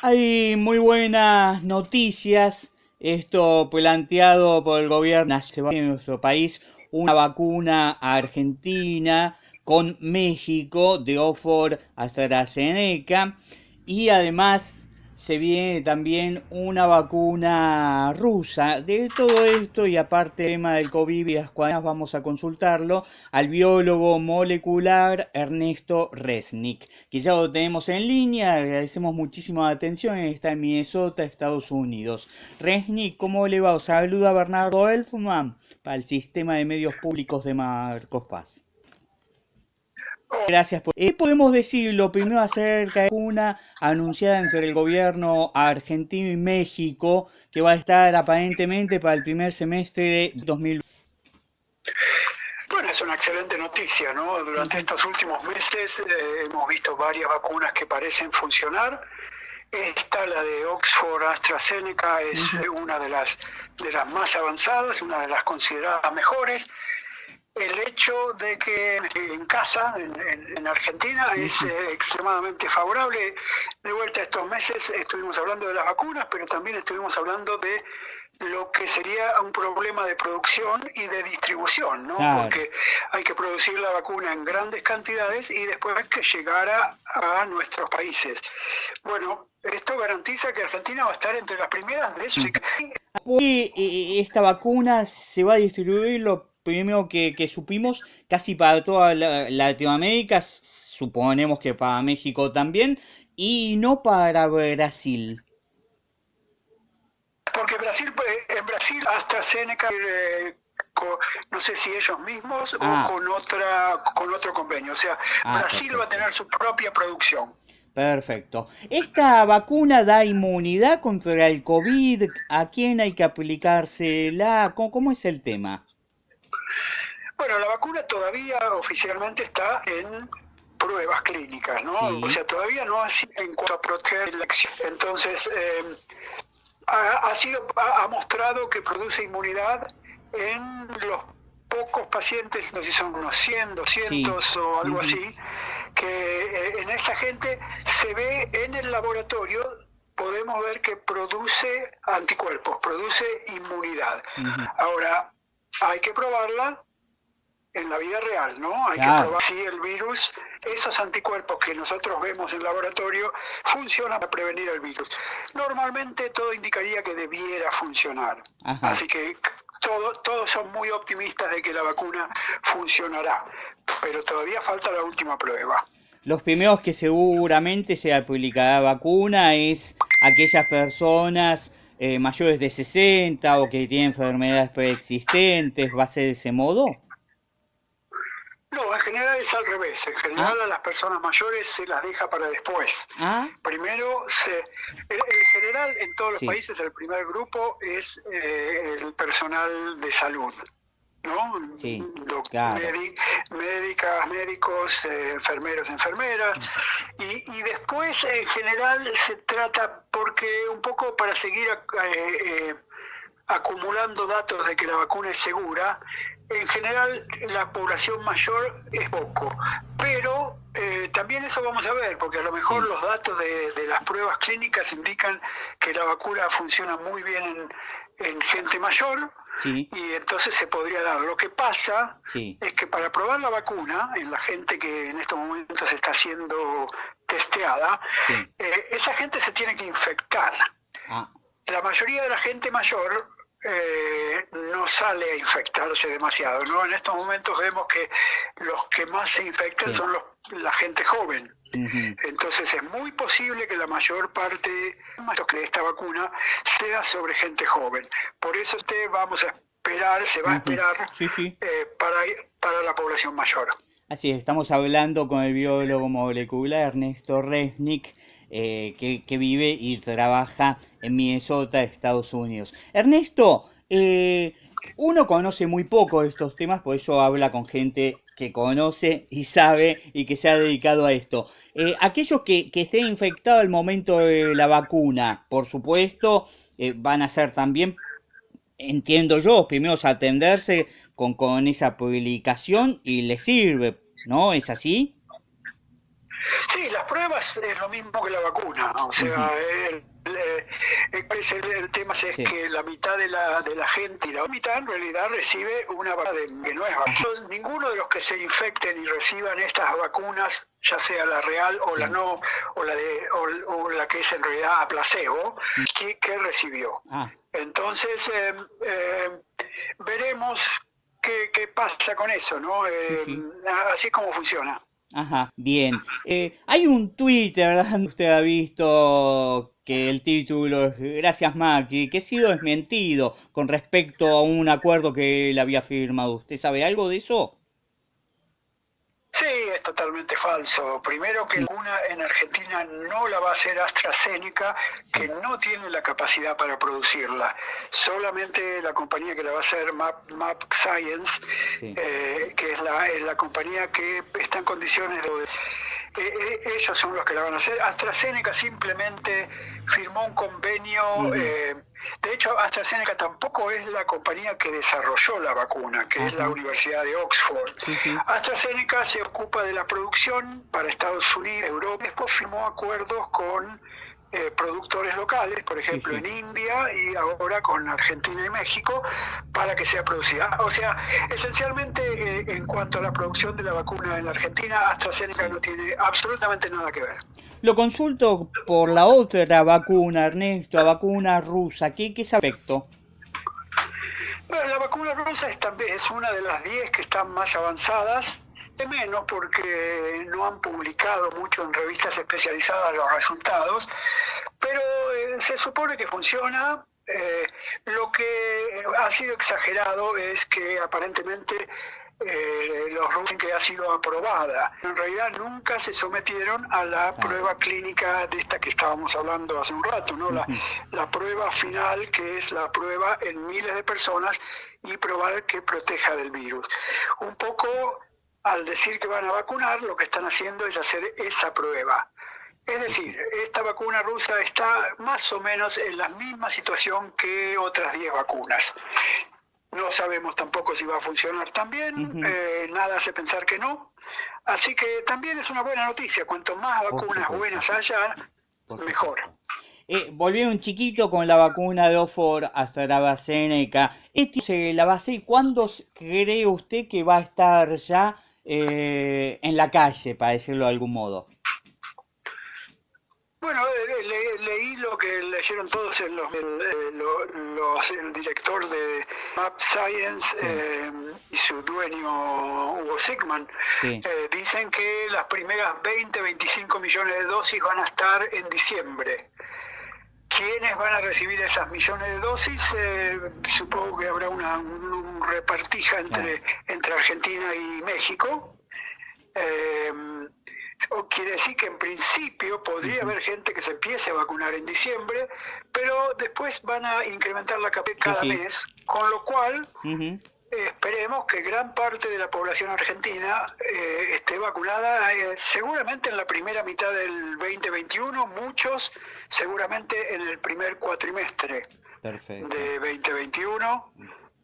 Hay muy buenas noticias. Esto planteado por el gobierno se va en nuestro país una vacuna a Argentina con México de Oxford AstraZeneca y además se viene también una vacuna rusa. De todo esto y aparte del tema del COVID y las cuarentenas vamos a consultarlo al biólogo molecular Ernesto Resnick, que ya lo tenemos en línea. Agradecemos muchísimo la atención. Está en Minnesota, Estados Unidos. Resnick, ¿cómo le va? Os saluda Bernardo Elfman para el Sistema de Medios Públicos de Marcos Paz. Gracias. ¿Qué podemos decir lo primero acerca de una anunciada entre el gobierno argentino y México que va a estar aparentemente para el primer semestre de 2020? Bueno, es una excelente noticia, ¿no? Durante estos últimos meses hemos visto varias vacunas que parecen funcionar. Esta, la de Oxford AstraZeneca, es una de las más avanzadas, una de las consideradas mejores. El hecho de que en casa, en Argentina, es extremadamente favorable. De vuelta a estos meses estuvimos hablando de las vacunas, pero también estuvimos hablando de lo que sería un problema de producción y de distribución, ¿no? Claro. Porque hay que producir la vacuna en grandes cantidades y después hay que llegar a nuestros países. Bueno, esto garantiza que Argentina va a estar entre las primeras de eso. Esta vacuna se va a distribuir, lo primero que supimos, casi para toda Latinoamérica, suponemos que para México también, y no para Brasil. Porque en Brasil AstraZeneca, no sé si ellos mismos o con otro convenio. O sea, Brasil perfecto. Va a tener su propia producción. Perfecto. ¿Esta vacuna da inmunidad contra el COVID? ¿A quién hay que aplicársela? ¿Cómo es el tema? Bueno, la vacuna todavía oficialmente está en pruebas clínicas, ¿no? Sí. O sea, todavía no ha sido en cuanto a proteger la acción. Entonces, ha mostrado que produce inmunidad en los pocos pacientes, no sé si son unos 100, 200 sí. O algo así, que en esa gente se ve en el laboratorio, podemos ver que produce anticuerpos, produce inmunidad. Ahora, hay que probarla en la vida real, ¿no? Hay que probar si el virus, esos anticuerpos que nosotros vemos en laboratorio, funcionan para prevenir el virus. Normalmente todo indicaría que debiera funcionar. Ajá. Así que todos son muy optimistas de que la vacuna funcionará, pero todavía falta la última prueba. Los primeros que seguramente se aplicará vacuna es aquellas personas mayores de 60 o que tienen enfermedades preexistentes. ¿Va a ser de ese modo? No, en general es al revés. En general a las personas mayores se las deja para después. Primero, en general en todos los países el primer grupo es el personal de salud, ¿no? Sí, claro. Médicos, enfermeros, enfermeras. Y después en general se trata, porque un poco para seguir acumulando datos de que la vacuna es segura, en general la población mayor es poco, pero también eso vamos a ver, porque a lo mejor los datos de las pruebas clínicas indican que la vacuna funciona muy bien en gente mayor, y entonces se podría dar. Lo que pasa es que para probar la vacuna en la gente que en estos momentos está siendo testeada, esa gente se tiene que infectar. La mayoría de la gente mayor no sale a infectarse demasiado, ¿no? En estos momentos vemos que los que más se infectan son la gente joven. Entonces es muy posible que la mayor parte de esta vacuna sea sobre gente joven. Por eso se va a esperar para la población mayor. Así es, estamos hablando con el biólogo molecular Ernesto Resnick, que vive y trabaja en Minnesota, Estados Unidos. Ernesto, uno conoce muy poco de estos temas, por eso habla con gente que conoce y sabe y que se ha dedicado a esto. Aquellos que estén infectados al momento de la vacuna, por supuesto, van a ser también, entiendo yo, primeros a atenderse con esa publicación y les sirve, ¿no? ¿Es así? Sí, las pruebas es lo mismo que la vacuna, o sea, el tema es que la mitad de la gente y la mitad en realidad recibe una vacuna que no es vacuna. Ninguno de los que se infecten y reciban estas vacunas, ya sea la real o la no, o la que es en realidad a placebo, que recibió. Entonces, veremos qué pasa con eso, ¿no? Así es como funciona. Ajá, bien. Hay un Twitter, ¿verdad? Usted ha visto que el título es Gracias Macri, que ha sido desmentido con respecto a un acuerdo que él había firmado. ¿Usted sabe algo de eso? Sí, es totalmente falso. Primero que una en Argentina no la va a hacer AstraZeneca, que no tiene la capacidad para producirla. Solamente la compañía que la va a hacer, Map Science, que es la compañía que está en condiciones de... ellos son los que la van a hacer. AstraZeneca simplemente firmó un convenio... de hecho, AstraZeneca tampoco es la compañía que desarrolló la vacuna, que es la Universidad de Oxford. AstraZeneca se ocupa de la producción para Estados Unidos, Europa. Después firmó acuerdos con productores locales, por ejemplo en India y ahora con Argentina y México, para que sea producida. O sea, esencialmente en cuanto a la producción de la vacuna en la Argentina, AstraZeneca no tiene absolutamente nada que ver. Lo consulto por la otra vacuna, Ernesto, la vacuna rusa. ¿Qué es aspecto? Bueno, la vacuna rusa es una de las 10 que están más avanzadas, de menos porque no han publicado mucho en revistas especializadas los resultados, pero se supone que funciona. Lo que ha sido exagerado es que aparentemente los rusos que ha sido aprobada. En realidad nunca se sometieron a la prueba clínica de esta que estábamos hablando hace un rato, ¿no? La prueba final, que es la prueba en miles de personas y probar que proteja del virus. Un poco al decir que van a vacunar, lo que están haciendo es hacer esa prueba. Es decir, esta vacuna rusa está más o menos en la misma situación que otras 10 vacunas. No sabemos tampoco si va a funcionar tan bien, nada hace pensar que no. Así que también es una buena noticia, cuanto más vacunas buenas haya, mejor. Volviendo un chiquito con la vacuna de Oxford AstraZeneca. La va a hacer, ¿cuándo cree usted que va a estar ya en la calle, para decirlo de algún modo? Bueno, leí lo que leyeron todos en el director de Map Science y su dueño Hugo Sigman. Dicen que las primeras 20-25 millones de dosis van a estar en diciembre. ¿Quiénes van a recibir esas millones de dosis? Supongo que habrá un repartija entre Argentina y México. Quiere decir que en principio podría haber gente que se empiece a vacunar en diciembre, pero después van a incrementar la capacidad cada mes, con lo cual esperemos que gran parte de la población argentina esté vacunada seguramente en la primera mitad del 2021, muchos seguramente en el primer cuatrimestre de 2021.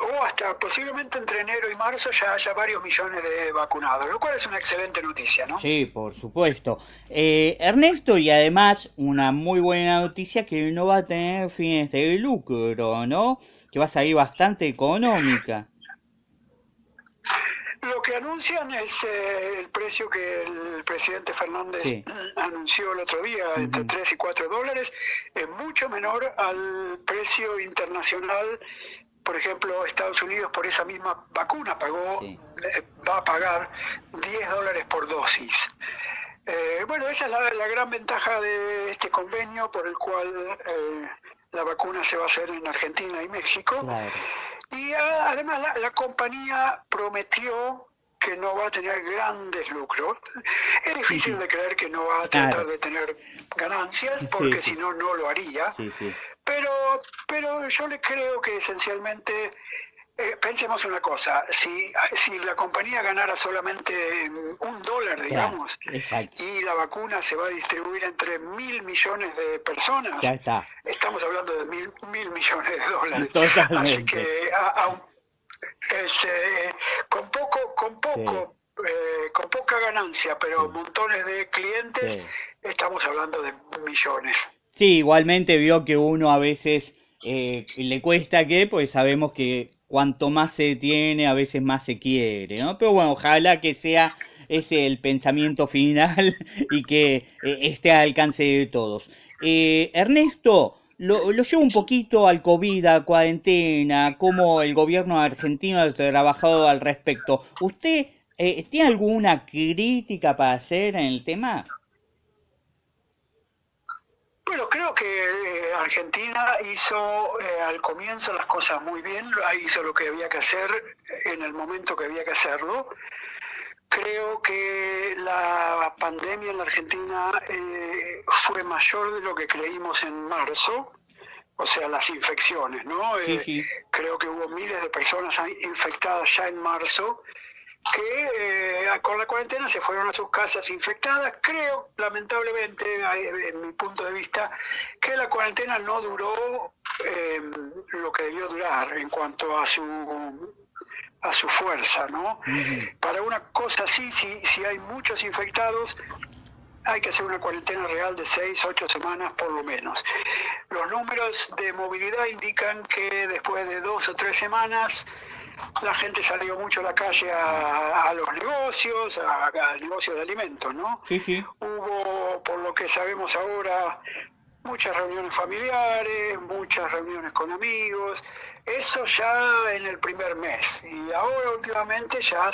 O hasta posiblemente entre enero y marzo ya haya varios millones de vacunados, lo cual es una excelente noticia, ¿no? Sí, por supuesto. Ernesto, y además una muy buena noticia que no va a tener fines de lucro, ¿no? Que va a salir bastante económica. Lo que anuncian es el precio que el presidente Fernández anunció el otro día, entre 3 y 4 dólares, es mucho menor al precio internacional. Por ejemplo, Estados Unidos por esa misma vacuna va a pagar $10 por dosis. Bueno, esa es la gran ventaja de este convenio por el cual la vacuna se va a hacer en Argentina y México. Y además la compañía prometió que no va a tener grandes lucros. Es difícil de creer que no va a tratar de tener ganancias, porque si no, no lo haría. Pero yo le creo que esencialmente, pensemos una cosa, si la compañía ganara solamente $1, digamos, y la vacuna se va a distribuir entre 1.000 millones de personas, estamos hablando de mil millones de dólares. Totalmente. Así que con con poca ganancia, pero montones de clientes, estamos hablando de millones. Sí, igualmente vio que uno a veces le cuesta pues sabemos que cuanto más se tiene, a veces más se quiere, ¿no? Pero bueno, ojalá que sea ese el pensamiento final y que esté al alcance de todos. Ernesto, lo llevo un poquito al COVID, a cuarentena, cómo el gobierno argentino ha trabajado al respecto. ¿Usted tiene alguna crítica para hacer en el tema? Bueno, creo que Argentina hizo al comienzo las cosas muy bien, hizo lo que había que hacer en el momento que había que hacerlo. Creo que la pandemia en la Argentina fue mayor de lo que creímos en marzo, o sea, las infecciones, ¿no? Sí, sí. Creo que hubo miles de personas infectadas ya en marzo que con la cuarentena se fueron a sus casas infectadas. Creo, lamentablemente, en mi punto de vista, que la cuarentena no duró lo que debió durar en cuanto a su fuerza, ¿no? Para una cosa así, si hay muchos infectados, hay que hacer una cuarentena real de 6, 8 semanas por lo menos. Los números de movilidad indican que después de 2 o 3 semanas la gente salió mucho a la calle a los negocios, a negocios de alimentos, ¿no? Sí, sí. Hubo, por lo que sabemos ahora, muchas reuniones familiares, muchas reuniones con amigos, eso ya en el primer mes. Y ahora últimamente ya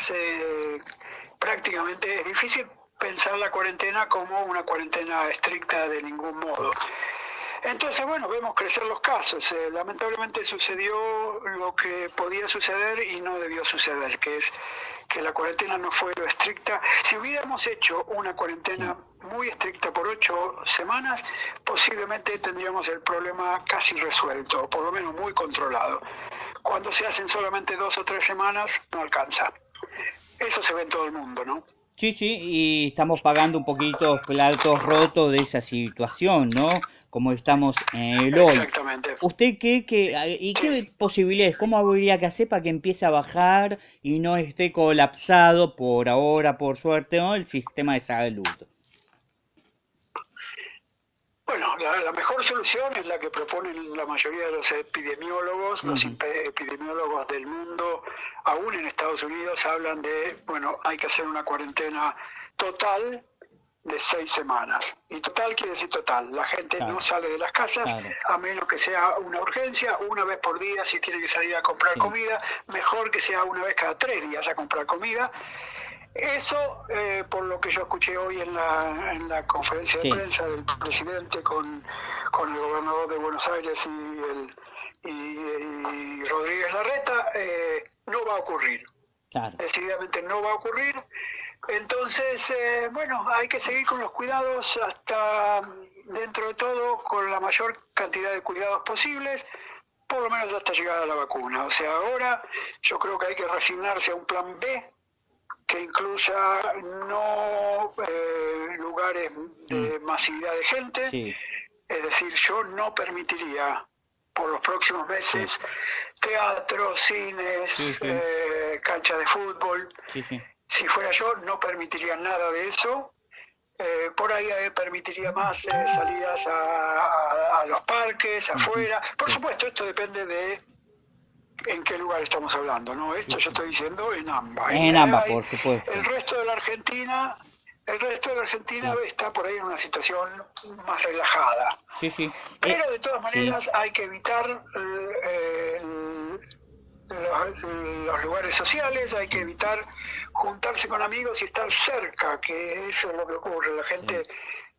prácticamente es difícil pensar la cuarentena como una cuarentena estricta de ningún modo. Entonces, bueno, vemos crecer los casos. Lamentablemente sucedió lo que podía suceder y no debió suceder, que es que la cuarentena no fue lo estricta. Si hubiéramos hecho una cuarentena muy estricta por 8 semanas, posiblemente tendríamos el problema casi resuelto, o por lo menos muy controlado. Cuando se hacen solamente 2 o 3 semanas, no alcanza. Eso se ve en todo el mundo, ¿no? Sí, sí, y estamos pagando un poquito platos rotos de esa situación, ¿no? Como estamos en el hoy. Exactamente. ¿Usted qué posibilidades, cómo habría que hacer para que empiece a bajar y no esté colapsado por ahora, por suerte, ¿no? El sistema de salud? Bueno, la mejor solución es la que proponen la mayoría de los epidemiólogos. Los epidemiólogos del mundo, aún en Estados Unidos, hablan de, bueno, hay que hacer una cuarentena total de 6 semanas. Y total quiere decir total. La gente no sale de las casas, a menos que sea una urgencia, una vez por día si tiene que salir a comprar comida, mejor que sea una vez cada 3 días a comprar comida. Eso, por lo que yo escuché hoy en la conferencia de prensa del presidente con el gobernador de Buenos Aires y Rodríguez Larreta, no va a ocurrir. Decididamente no va a ocurrir. Entonces, bueno, hay que seguir con los cuidados hasta, dentro de todo, con la mayor cantidad de cuidados posibles, por lo menos hasta llegar a la vacuna. O sea, ahora yo creo que hay que resignarse a un plan B, que incluya no lugares de masividad de gente, es decir, yo no permitiría por los próximos meses teatros, cines, canchas de fútbol. Si fuera yo, no permitiría nada de eso. Por ahí permitiría más salidas a los parques, afuera. Por supuesto, esto depende de en qué lugar estamos hablando, ¿no? Esto yo estoy diciendo en ambas. En ambas, por supuesto. El resto de la Argentina está por ahí en una situación más relajada. Pero de todas maneras hay que evitar los lugares sociales, hay que evitar juntarse con amigos y estar cerca, que eso es lo que ocurre. La gente,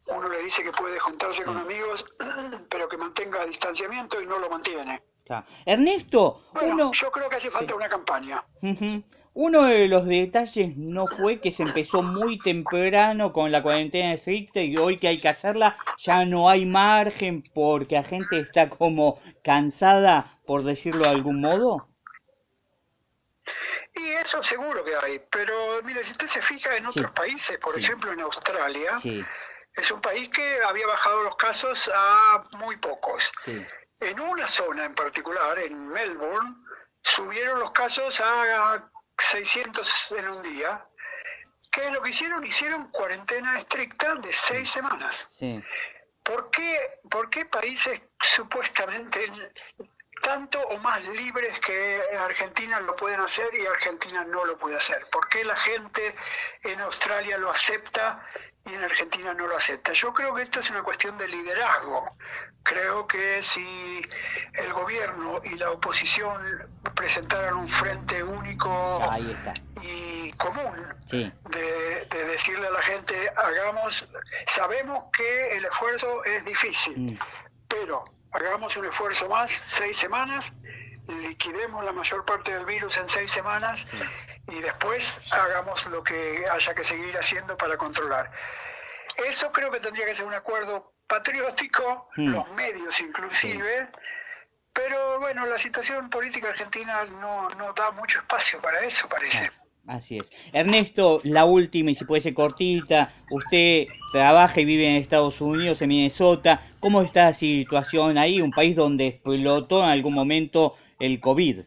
uno le dice que puede juntarse con amigos, pero que mantenga distanciamiento y no lo mantiene. Ernesto, bueno, yo creo que hace falta una campaña. Uno de los detalles no fue que se empezó muy temprano con la cuarentena estricta y hoy que hay que hacerla ya no hay margen porque la gente está como cansada, por decirlo de algún modo. Y eso seguro que hay, pero mire, si usted se fija en otros países, por ejemplo en Australia, es un país que había bajado los casos a muy pocos. En una zona en particular, en Melbourne, subieron los casos a 600 en un día, ¿Qué es lo que hicieron? Hicieron cuarentena estricta de 6 semanas. Sí. ¿Por qué países supuestamente tanto o más libres que Argentina lo pueden hacer y Argentina no lo puede hacer? ¿Por qué la gente en Australia lo acepta y en Argentina no lo acepta? Yo creo que esto es una cuestión de liderazgo. Creo que si el gobierno y la oposición presentaran un frente único y común, sí, de decirle a la gente, sabemos que el esfuerzo es difícil, pero hagamos un esfuerzo más, 6 semanas, liquidemos la mayor parte del virus en 6 semanas, sí, y después hagamos lo que haya que seguir haciendo para controlar. Eso creo que tendría que ser un acuerdo patriótico, los medios inclusive, sí, pero bueno, la situación política argentina no da mucho espacio para eso, parece. Así es. Ernesto, la última, y si puede ser cortita, usted trabaja y vive en Estados Unidos, en Minnesota. ¿Cómo está la situación ahí? Un país donde explotó en algún momento el COVID.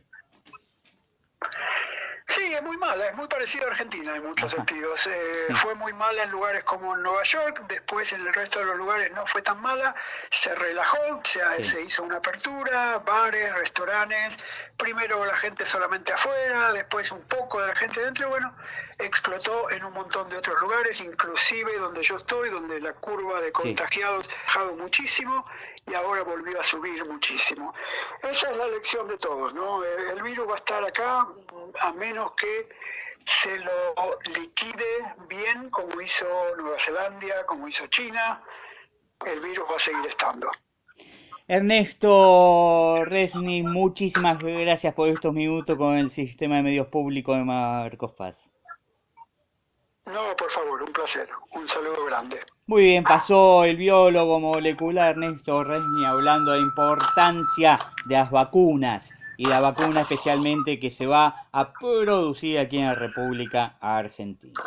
Sí, es muy mala, es muy parecida a Argentina en muchos sentidos. Fue muy mala en lugares como Nueva York, después en el resto de los lugares no fue tan mala, se relajó, se hizo una apertura, bares, restaurantes, primero la gente solamente afuera, después un poco de la gente dentro, bueno, explotó en un montón de otros lugares, inclusive donde yo estoy, donde la curva de contagiados ha bajado muchísimo y ahora volvió a subir muchísimo. Esa es la lección de todos, ¿no? El virus va a estar acá, a menos que se lo liquide bien, como hizo Nueva Zelanda, como hizo China, el virus va a seguir estando. Ernesto Resnick, muchísimas gracias por estos minutos con el Sistema de Medios Públicos de Marcos Paz. No, por favor, un placer. Un saludo grande. Muy bien, pasó el biólogo molecular Ernesto Resnick hablando de la importancia de las vacunas y la vacuna especialmente que se va a producir aquí en la República Argentina.